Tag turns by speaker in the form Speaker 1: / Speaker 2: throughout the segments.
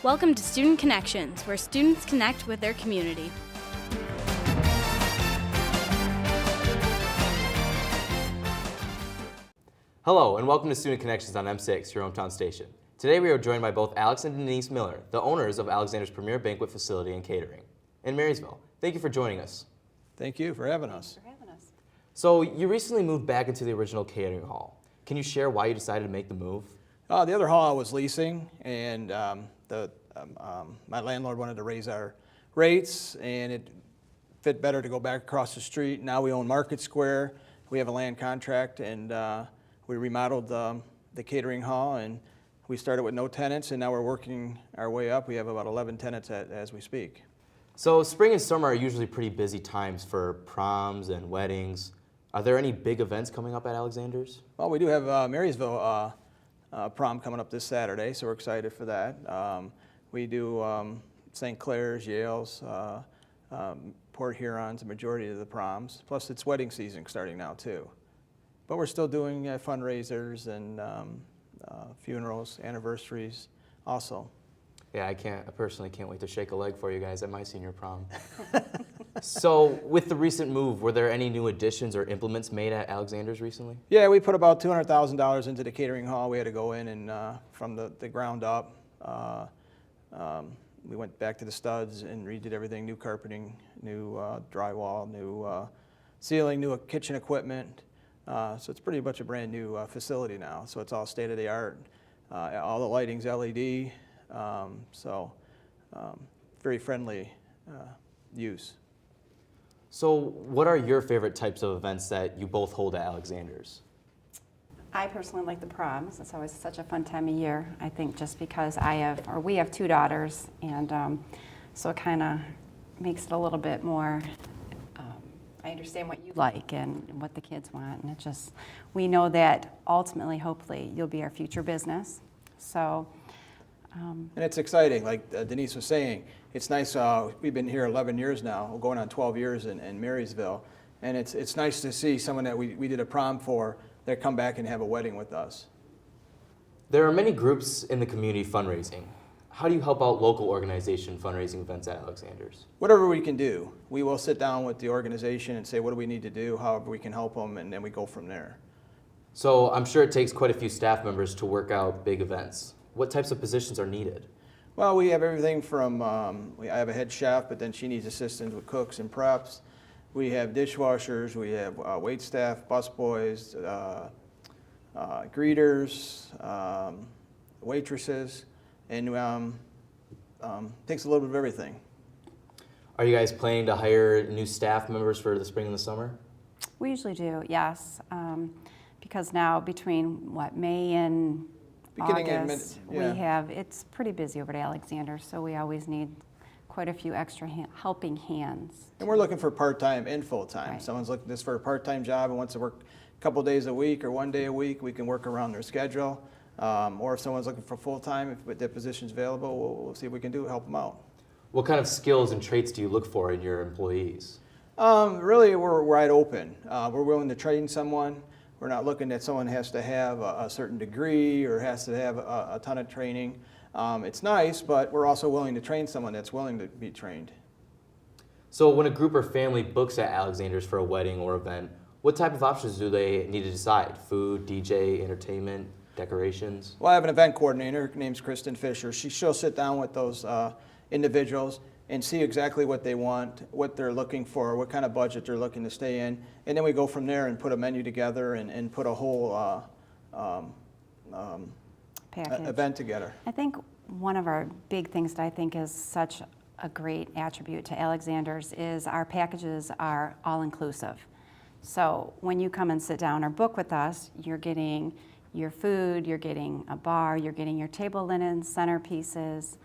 Speaker 1: Welcome to Student Connections, where students connect with their community.
Speaker 2: Hello, and welcome to Student Connections on M6, your hometown station. Today we are joined by both Alex and Denise Miller, the owners of Alexander's premier banquet facility and catering in Marysville. Thank you for joining us.
Speaker 3: Thank you for having us.
Speaker 2: So you recently moved back into the original catering hall. Can you share why you decided to make the move?
Speaker 3: The other hall I was leasing, and my landlord wanted to raise our rates, and it fit better to go back across the street. Now we own Market Square. We have a land contract, and we remodeled the catering hall, and we started with no tenants, and now we're working our way up. We have about 11 tenants as we speak.
Speaker 2: So spring and summer are usually pretty busy times for proms and weddings. Are there any big events coming up at Alexander's?
Speaker 3: Well, we do have Marysville prom coming up this Saturday, so we're excited for that. We do St. Clair's, Yale's, Port Huron's, the majority of the proms. Plus it's wedding season starting now too. But we're still doing fundraisers and funerals, anniversaries also.
Speaker 2: Yeah, I personally can't wait to shake a leg for you guys at my senior prom. So with the recent move, were there any new additions or implements made at Alexander's recently?
Speaker 3: Yeah, we put about $200,000 into the catering hall. We had to go in and from the ground up. We went back to the studs and redid everything, new carpeting, new drywall, new ceiling, new kitchen equipment. So it's pretty much a brand new facility now. So it's all state of the art. All the lighting's LED. Very friendly use.
Speaker 2: So what are your favorite types of events that you both hold at Alexander's?
Speaker 4: I personally like the proms. It's always such a fun time of year. I think just because we have two daughters, and so it kind of makes it a little bit more, I understand what you like and what the kids want, and we know that ultimately, hopefully, you'll be our future business. So.
Speaker 3: And it's exciting, like Denise was saying. It's nice, we've been here 11 years now, we're going on 12 years in Marysville, and it's nice to see someone that we did a prom for that come back and have a wedding with us.
Speaker 2: There are many groups in the community fundraising. How do you help out local organization fundraising events at Alexander's?
Speaker 3: Whatever we can do. We will sit down with the organization and say, what do we need to do, however we can help them, and then we go from there.
Speaker 2: So I'm sure it takes quite a few staff members to work out big events. What types of positions are needed?
Speaker 3: Well, we have everything from, I have a head chef, but then she needs assistance with cooks and preps. We have dishwashers, we have wait staff, busboys, greeters, waitresses, and takes a little bit of everything.
Speaker 2: Are you guys planning to hire new staff members for the spring and the summer?
Speaker 4: We usually do, yes, because now between May and August, it's pretty busy over at Alexander, so we always need quite a few extra helping hands.
Speaker 3: And we're looking for part-time and full-time.
Speaker 4: Right.
Speaker 3: Someone's looking just for a part-time job and wants to work a couple days a week or 1 day a week, we can work around their schedule. Or if someone's looking for full-time, if that position's available, we'll see what we can do to help them out.
Speaker 2: What kind of skills and traits do you look for in your employees?
Speaker 3: Really, we're wide open. We're willing to train someone. We're not looking that someone has to have a certain degree or has to have a ton of training. It's nice, but we're also willing to train someone that's willing to be trained.
Speaker 2: So when a group or family books at Alexander's for a wedding or event, what type of options do they need to decide? Food, DJ, entertainment, decorations?
Speaker 3: Well, I have an event coordinator. Her name's Kristen Fisher. She'll sit down with those individuals and see exactly what they want, what they're looking for, what kind of budget they're looking to stay in. And then we go from there and put a menu together and put a whole event together.
Speaker 4: I think one of our big things that I think is such a great attribute to Alexander's is our packages are all-inclusive. So when you come and sit down or book with us, you're getting your food, you're getting a bar, you're getting your table linen, centerpieces.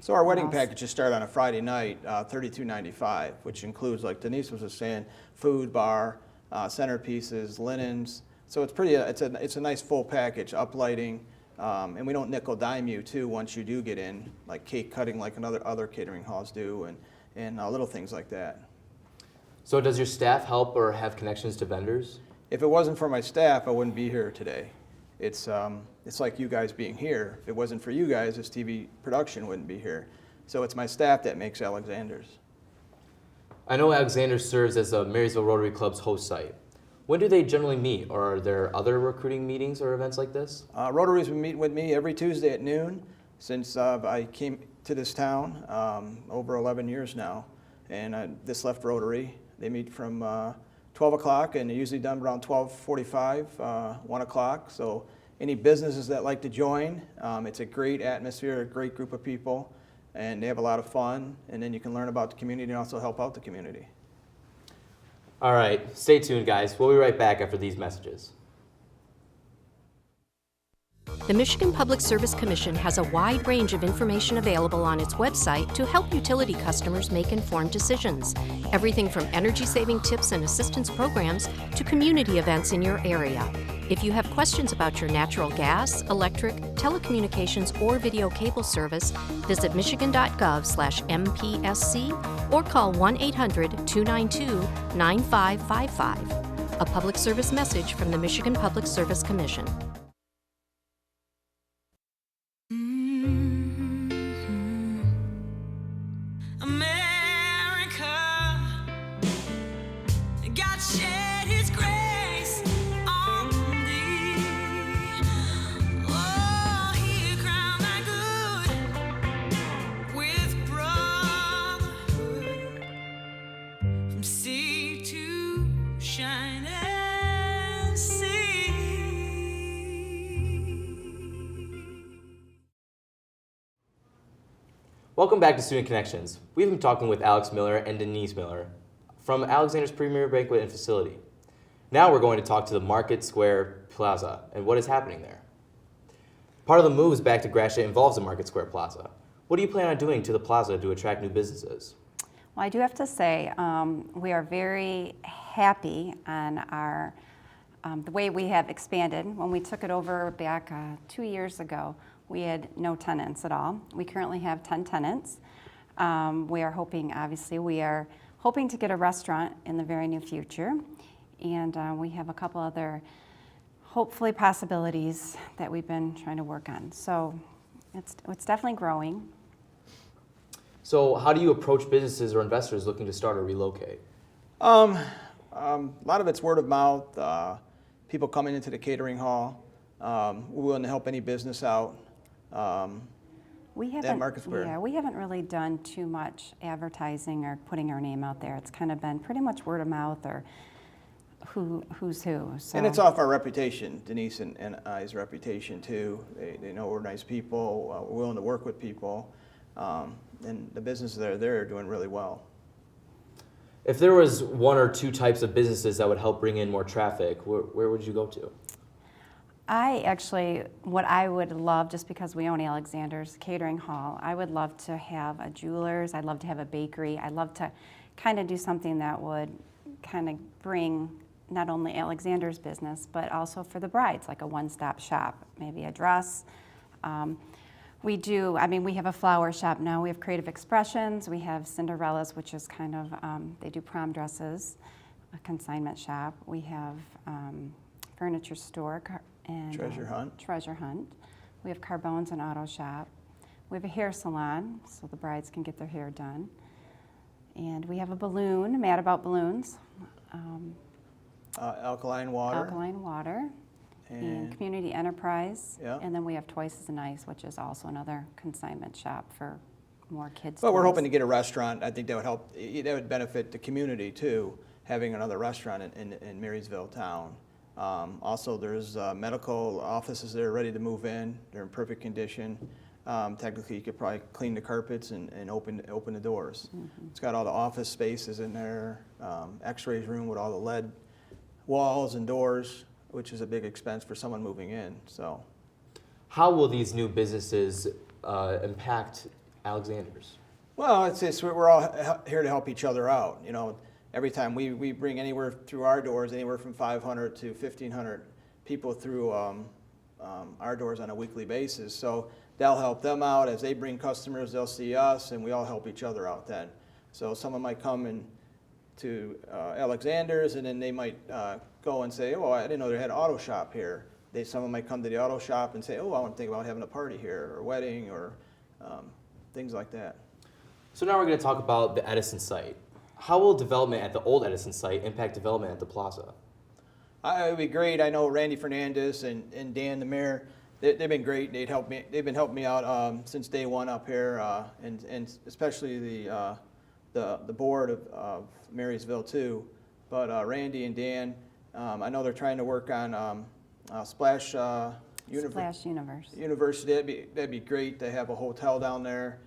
Speaker 3: So our wedding packages start on a Friday night, $32.95, which includes, like Denise was just saying, food, bar, centerpieces, linens. So it's a nice full package, uplighting, and we don't nickel dime you too once you do get in, like cake cutting, like other catering halls do, and little things like that.
Speaker 2: So does your staff help or have connections to vendors?
Speaker 3: If it wasn't for my staff, I wouldn't be here today. It's like you guys being here. If it wasn't for you guys, this TV production wouldn't be here. So it's my staff that makes Alexander's.
Speaker 2: I know Alexander serves as the Marysville Rotary Club's host site. When do they generally meet, or are there other recruiting meetings or events like this?
Speaker 3: Rotary's been meeting with me every Tuesday at noon since I came to this town over 11 years now. And this left Rotary. They meet from 12 o'clock and they're usually done around 12:45, 1 o'clock. So any businesses that like to join, it's a great atmosphere, a great group of people, and they have a lot of fun. And then you can learn about the community and also help out the community.
Speaker 2: All right, stay tuned, guys. We'll be right back after these messages.
Speaker 5: The Michigan Public Service Commission has a wide range of information available on its website to help utility customers make informed decisions. Everything from energy-saving tips and assistance programs to community events in your area. If you have questions about your natural gas, electric, telecommunications, or video cable service, visit michigan.gov/MPSC or call 1-800-292-9555. A public service message from the Michigan Public Service Commission.
Speaker 2: Welcome back to Student Connections. We've been talking with Alex Miller and Denise Miller from Alexander's Premier Banquet and Facility. Now we're going to talk to the Market Square Plaza and what is happening there. Part of the moves back to Gratiot involves the Market Square Plaza. What do you plan on doing to the plaza to attract new businesses?
Speaker 4: Well, I do have to say we are very happy on our the way we have expanded. When we took it over back 2 years ago, we had no tenants at all. We currently have 10 tenants. We are hoping to get a restaurant in the very near future. And we have a couple other, hopefully, possibilities that we've been trying to work on. So it's definitely growing.
Speaker 2: So how do you approach businesses or investors looking to start or relocate?
Speaker 3: A lot of it's word of mouth, people coming into the catering hall. We're willing to help any business out.
Speaker 4: We
Speaker 3: Market Square.
Speaker 4: Yeah, we haven't really done too much advertising or putting our name out there. It's kind of been pretty much word of mouth or who's who. So.
Speaker 3: And it's off our reputation, Denise and I's reputation too. They know we're nice people, we're willing to work with people, and the businesses that are there are doing really well.
Speaker 2: If there was one or two types of businesses that would help bring in more traffic, where would you go to?
Speaker 4: What I would love, just because we own Alexander's Catering Hall, I would love to have a jeweler's, I'd love to have a bakery, I'd love to kind of do something that would kind of bring not only Alexander's business, but also for the brides, like a one-stop shop, maybe a dress. We have a flower shop now, we have Creative Expressions, we have Cinderella's, which is kind of, they do prom dresses, a consignment shop. We have furniture store, and Treasure Hunt. We have Carbone's and Auto Shop. We have a hair salon, so the brides can get their hair done. And we have a balloon, Mad About Balloons.
Speaker 3: Alkaline water.
Speaker 4: And Community Enterprise.
Speaker 3: Yeah.
Speaker 4: And then we have Twice as Nice, which is also another consignment shop for more kids.
Speaker 3: But we're hoping to get a restaurant. I think that would help. That would benefit the community too, having another restaurant in Marysville town. Also, there's medical offices that are ready to move in. They're in perfect condition. Technically, you could probably clean the carpets and open the doors. Mm-hmm. It's got all the office spaces in there, X-rays room with all the lead walls and doors, which is a big expense for someone moving in. So,
Speaker 2: how will these new businesses impact Alexander's?
Speaker 3: Well, we're all here to help each other out. You know, every time we bring anywhere through our doors, anywhere from 500 to 1,500 people through our doors on a weekly basis. So they'll help them out. As they bring customers, they'll see us, and we all help each other out then. So someone might come to Alexander's, and then they might go and say, oh, I didn't know they had an auto shop here. Some of them might come to the auto shop and say, oh, I want to think about having a party here, or a wedding, or things like that.
Speaker 2: So now we're going to talk about the Edison site. How will development at the old Edison site impact development at the plaza?
Speaker 3: It would be great. I know Randy Fernandez and Dan, the mayor, they've been great. They've been helping me out since day one up here, and especially the board of Marysville too. But Randy and Dan, I know they're trying to work on Splash University. That'd be great to have a hotel down there,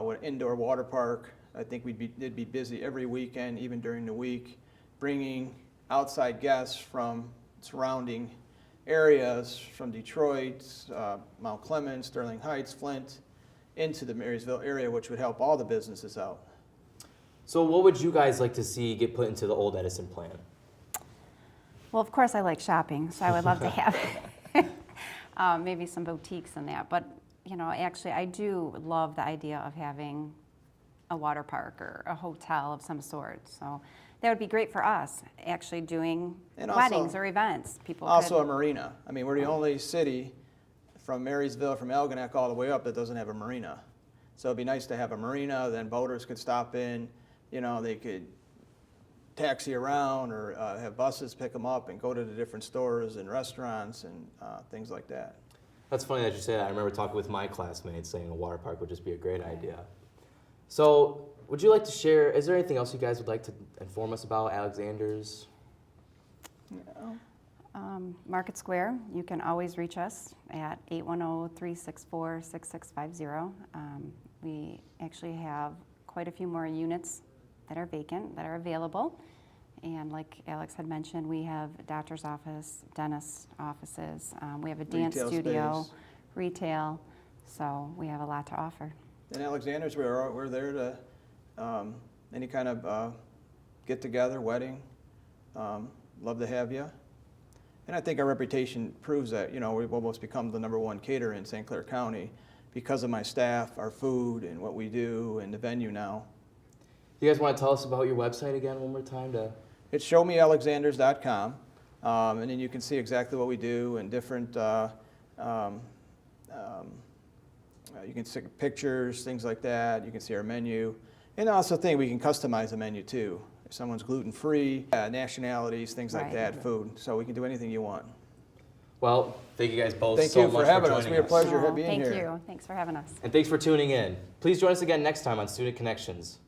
Speaker 3: with indoor water park. I think they'd be busy every weekend, even during the week, bringing outside guests from surrounding areas, from Detroit, Mount Clemens, Sterling Heights, Flint, into the Marysville area, which would help all the businesses out.
Speaker 2: So what would you guys like to see get put into the old Edison plan?
Speaker 4: Well, of course I like shopping, so I would love to have maybe some boutiques and that. But, you know, actually I do love the idea of having a water park or a hotel of some sort. So that would be great for us, actually doing weddings or events.
Speaker 3: Also a marina. I mean, we're the only city from Marysville, from Algonac all the way up that doesn't have a marina. So it'd be nice to have a marina, then boaters could stop in, you know, they could taxi around or have buses pick them up and go to the different stores and restaurants and things like that.
Speaker 2: That's funny that you say that. I remember talking with my classmates saying a water park would just be a great idea. So would you like to share, is there anything else you guys would like to inform us about, Alexander's?
Speaker 3: No.
Speaker 4: Market Square, you can always reach us at 810-364-6650. We actually have quite a few more units that are vacant, that are available. And like Alex had mentioned, we have a doctor's office, dentist offices, we have a dance studio, retail, so we have a lot to offer.
Speaker 3: And Alexander's, we're there to any kind of get together, wedding, love to have you. And I think our reputation proves that, you know, we've almost become the #1 caterer in St. Clair County because of my staff, our food, and what we do, and the venue now.
Speaker 2: You guys want to tell us about your website again one more time?
Speaker 3: It's showmealexanders.com, and then you can see exactly what we do and different, you can see pictures, things like that. You can see our menu. And also we can customize the menu too. If someone's gluten-free, nationalities, things like that, food. So we can do anything you want.
Speaker 2: Well, thank you guys both so much
Speaker 3: Thank you for having us.
Speaker 2: joining
Speaker 3: We had a pleasure being here.
Speaker 4: Thank you. Thanks for having us.
Speaker 2: And thanks for tuning in. Please join us again next time on Student Connections.